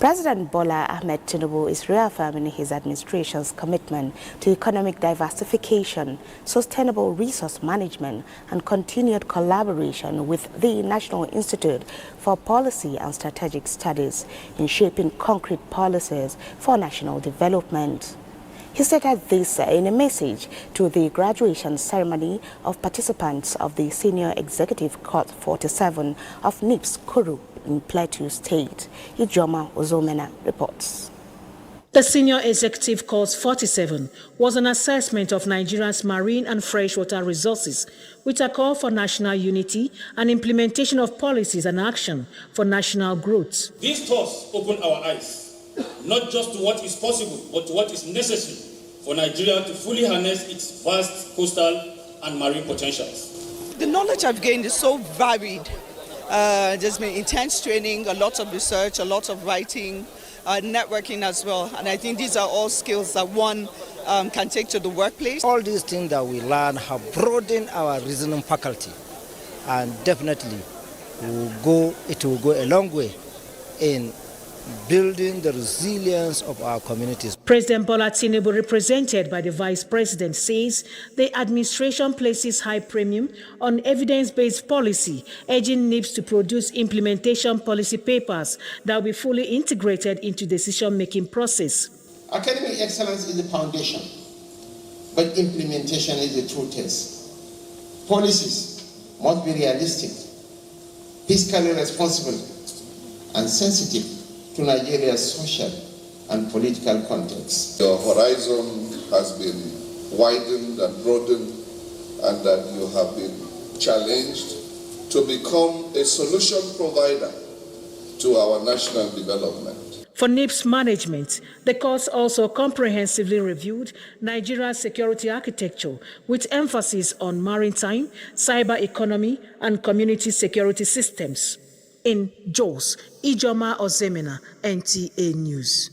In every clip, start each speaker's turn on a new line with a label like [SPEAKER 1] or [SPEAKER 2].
[SPEAKER 1] President Bola Ahmed Tinubu is reaffirming his administration's commitment to economic diversification, sustainable resource management, and continued collaboration with the National Institute for Policy and Strategic Studies in shaping concrete policies for national development. He stated this in a message to the graduation ceremony of participants of the Senior Executive Court 47 of NIPS Kuru in Plateau State. Ijoma Ozomena reports.
[SPEAKER 2] The Senior Executive Course 47 was an assessment of Nigeria's marine and freshwater resources with a call for national unity and implementation of policies and action for national growth.
[SPEAKER 3] These talks open our eyes, not just to what is possible, but to what is necessary for Nigeria to fully harness its vast coastal and marine potentials.
[SPEAKER 4] The knowledge I've gained is so varied. There's been intense training, a lot of research, a lot of writing, networking as well. And I think these are all skills that one can take to the workplace.
[SPEAKER 5] All these things that we learn have broadened our reasoning faculty, and definitely it will go a long way in building the resilience of our communities.
[SPEAKER 2] President Bola Tinubu, represented by the Vice President, says the administration places high premium on evidence-based policy, urging NIPS to produce implementation policy papers that will be fully integrated into decision-making process.
[SPEAKER 6] Academic excellence is the foundation, but implementation is the true test. Policies must be realistic, fiscally responsible, and sensitive to Nigeria's social and political context.
[SPEAKER 7] Your horizon has been widened and broadened, and that you have been challenged to become a solution provider to our national development.
[SPEAKER 2] For NIPS management, the course also comprehensively reviewed Nigeria's security architecture with emphasis on maritime, cyber economy, and community security systems. In Jos, Ijoma Ozemena, NTA News.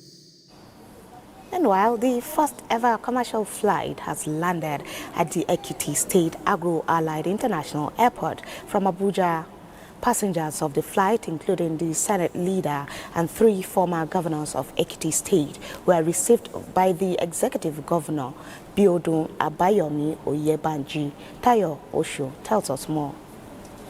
[SPEAKER 1] Meanwhile, the first ever commercial flight has landed at the Ekiti State Agro-Allied International Airport from Abuja. Passengers of the flight, including the Senate leader and 3 former governors of Ekiti State, were received by the Executive Governor, Biodun Abayomi Oyebanji. Tayo Osho tells us more.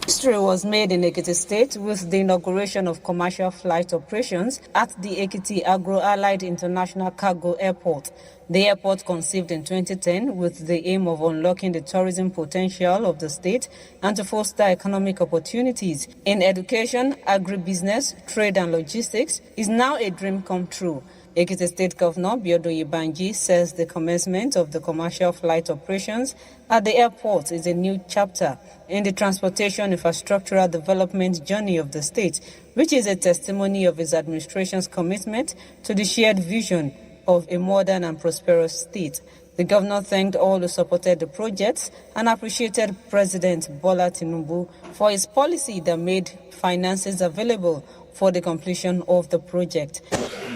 [SPEAKER 8] History was made in Ekiti State with the inauguration of commercial flight operations at the Ekiti Agro-Allied International Cargo Airport. The airport, conceived in 2010 with the aim of unlocking the tourism potential of the state and to foster economic opportunities in education, agribusiness, trade and logistics, is now a dream come true. Ekiti State Governor Biodun Abayomi says the commencement of the commercial flight operations at the airport is a new chapter in the transportation infrastructural development journey of the state, which is a testimony of his administration's commitment to the shared vision of a modern and prosperous state. The governor thanked all who supported the projects and appreciated President Bola Tinubu for his policy that made finances available for the completion of the project.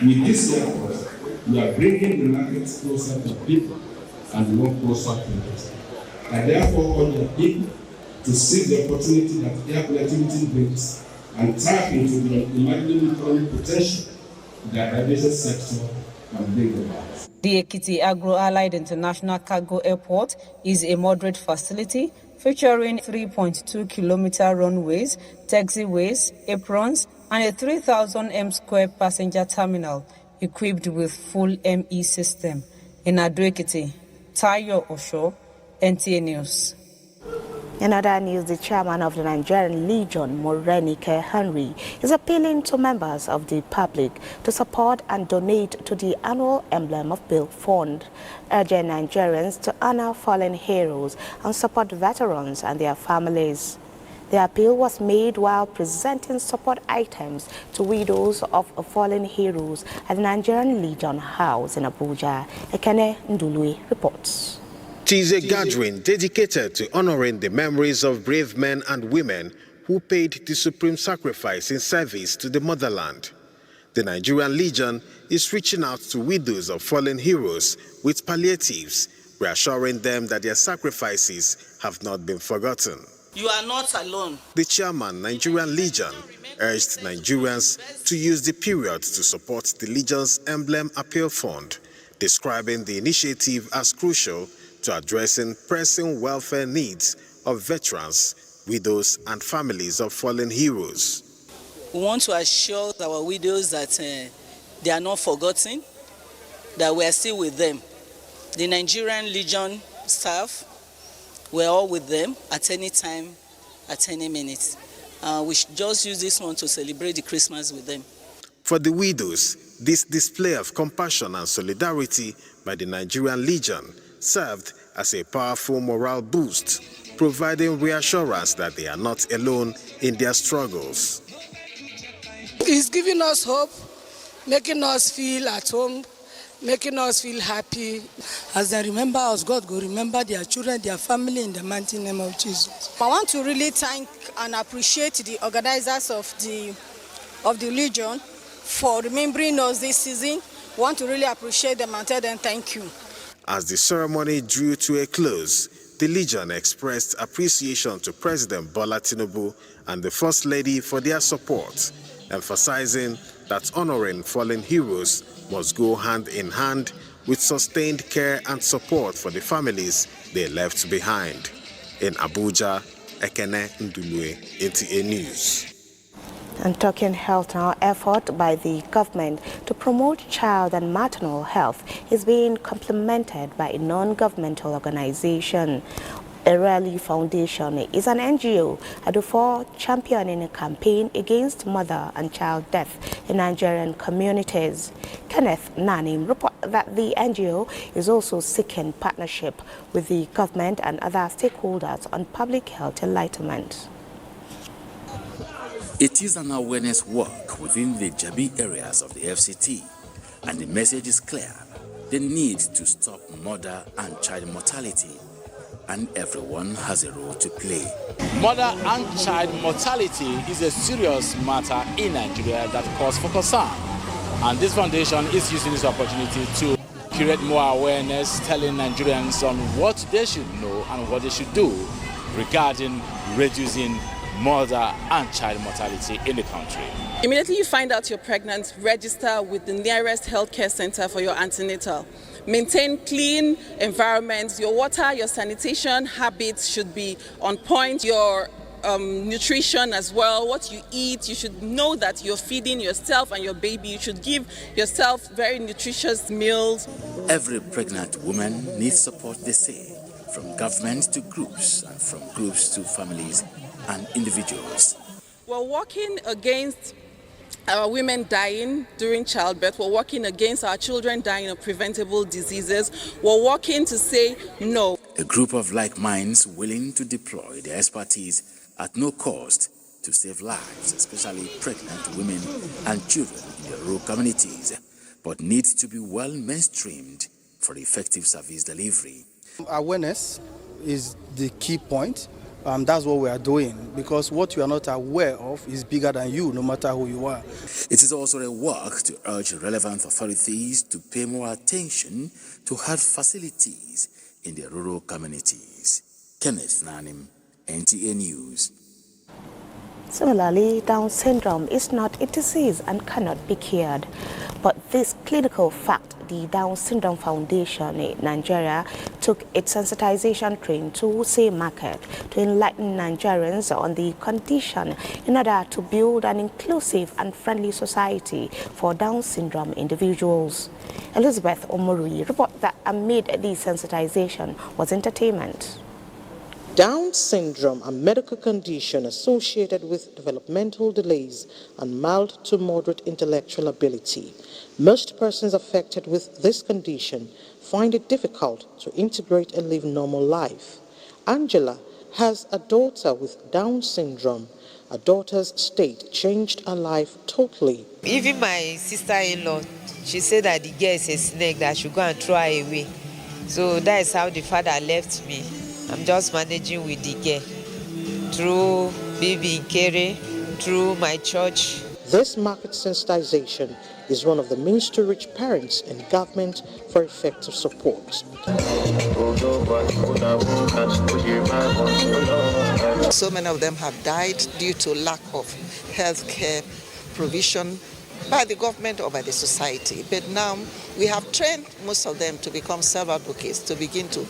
[SPEAKER 9] With this airport, we are bringing the markets closer to people and more closer to us. I therefore urge the people to seize the opportunity that air connectivity brings and tap into the imaginable economic potential that aviation sector can bring about.
[SPEAKER 8] The Ekiti Agro-Allied International Cargo Airport is a moderate facility featuring 3.2-kilometer runways, taxiways, aprons, and a 3,000 m² passenger terminal equipped with full ME system. In Ado-Ekiti, Tayo Osho, NTA News.
[SPEAKER 1] In other news, the chairman of the Nigerian Legion, Morenike Henry, is appealing to members of the public to support and donate to the annual Emblem of Bill Fund, urging Nigerians to honor fallen heroes and support veterans and their families. The appeal was made while presenting support items to widows of fallen heroes at the Nigerian Legion House in Abuja. Ekene Ndului reports.
[SPEAKER 10] It is a gathering dedicated to honoring the memories of brave men and women who paid the supreme sacrifice in service to the motherland. The Nigerian Legion is reaching out to widows of fallen heroes with palliatives, reassuring them that their sacrifices have not been forgotten.
[SPEAKER 11] You are not alone.
[SPEAKER 10] The chairman, Nigerian Legion, urged Nigerians to use the period to support the Legion's Emblem Appeal Fund, describing the initiative as crucial to addressing pressing welfare needs of veterans, widows, and families of fallen heroes.
[SPEAKER 11] We want to assure our widows that they are not forgotten, that we are still with them. The Nigerian Legion staff, we're all with them at any time, at any minute. We should just use this one to celebrate the Christmas with them.
[SPEAKER 10] For the widows, this display of compassion and solidarity by the Nigerian Legion served as a powerful morale boost, providing reassurance that they are not alone in their struggles.
[SPEAKER 12] It's giving us hope, making us feel at home, making us feel happy. As they remember us, God will remember their children, their family in the mighty name of Jesus.
[SPEAKER 13] I want to really thank and appreciate the organizers of the Legion for remembering us this season. I want to really appreciate them and tell them thank you.
[SPEAKER 10] As the ceremony drew to a close, the Legion expressed appreciation to President Bola Tinubu and the First Lady for their support, emphasizing that honoring fallen heroes must go hand in hand with sustained care and support for the families they left behind. In Abuja, Ekene Ndulue, NTA News.
[SPEAKER 1] And talking health now, effort by the government to promote child and maternal health is being complemented by a non-governmental organization. Erali Foundation is an NGO for championing a campaign against mother and child death in Nigerian communities. Kenneth Nanim reports that the NGO is also seeking partnership with the government and other stakeholders on public health enlightenment.
[SPEAKER 14] It is an awareness work within the Jabi areas of the FCT, and the message is clear: the need to stop mother and child mortality, and everyone has a role to play.
[SPEAKER 15] Mother and child mortality is a serious matter in Nigeria that calls for concern, and this foundation is using this opportunity to create more awareness, telling Nigerians on what they should know and what they should do regarding reducing mother and child mortality in the country.
[SPEAKER 16] Immediately you find out you're pregnant, register with the nearest healthcare center for your antenatal. Maintain clean environments. Your water, your sanitation habits should be on point. Your nutrition as well, what you eat, you should know that you're feeding yourself and your baby. You should give yourself very nutritious meals.
[SPEAKER 14] Every pregnant woman needs support, they say, from government to groups and from groups to families and individuals.
[SPEAKER 16] We're working against our women dying during childbirth. We're working against our children dying of preventable diseases. We're working to say no.
[SPEAKER 14] A group of like minds willing to deploy their expertise at no cost to save lives, especially pregnant women and children in the rural communities, but needs to be well mainstreamed for effective service delivery.
[SPEAKER 17] Awareness is the key point. That's what we are doing, because what you are not aware of is bigger than you, no matter who you are.
[SPEAKER 14] It is also a work to urge relevant authorities to pay more attention to health facilities in the rural communities. Kenneth Nanim, NTA News.
[SPEAKER 1] Similarly, Down syndrome is not a disease and cannot be cured. But this clinical fact, the Down Syndrome Foundation in Nigeria took its sensitization train to Wuse Market to enlighten Nigerians on the condition in order to build an inclusive and friendly society for Down syndrome individuals. Elizabeth Omorui reports that amid the sensitization was entertainment.
[SPEAKER 18] Down syndrome, a medical condition associated with developmental delays and mild to moderate intellectual ability. Most persons affected with this condition find it difficult to integrate and live normal life. Angela has a daughter with Down syndrome. Her daughter's state changed her life totally.
[SPEAKER 19] Even my sister-in-law, she said that the girl is a snake, that I should go and throw her away. So that is how the father left me. I'm just managing with the girl through Bibi Nkere, through my church.
[SPEAKER 18] This market sensitization is one of the means to reach parents and government for effective support.
[SPEAKER 20] So many of them have died due to lack of health care provision by the government or by the society. But now we have trained most of them to become self-advocates, to begin to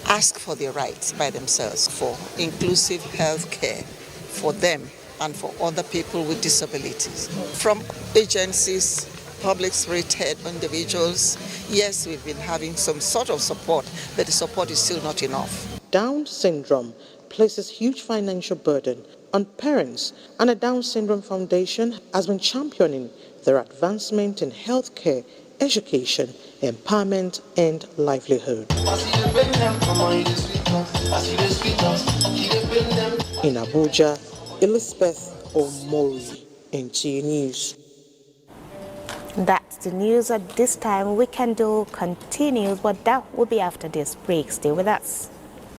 [SPEAKER 20] ask for their rights by themselves for inclusive health care for them and for other people with disabilities. From agencies, public-spirited individuals, yes, we've been having some sort of support, but the support is still not enough.
[SPEAKER 18] Down syndrome places huge financial burden on parents, and a Down Syndrome Foundation has been championing their advancement in healthcare, education, empowerment, and livelihood. In Abuja, Elizabeth Omori, NTA News.
[SPEAKER 1] That's the news at this time. Weekend continues, but that will be after this break. Stay with us.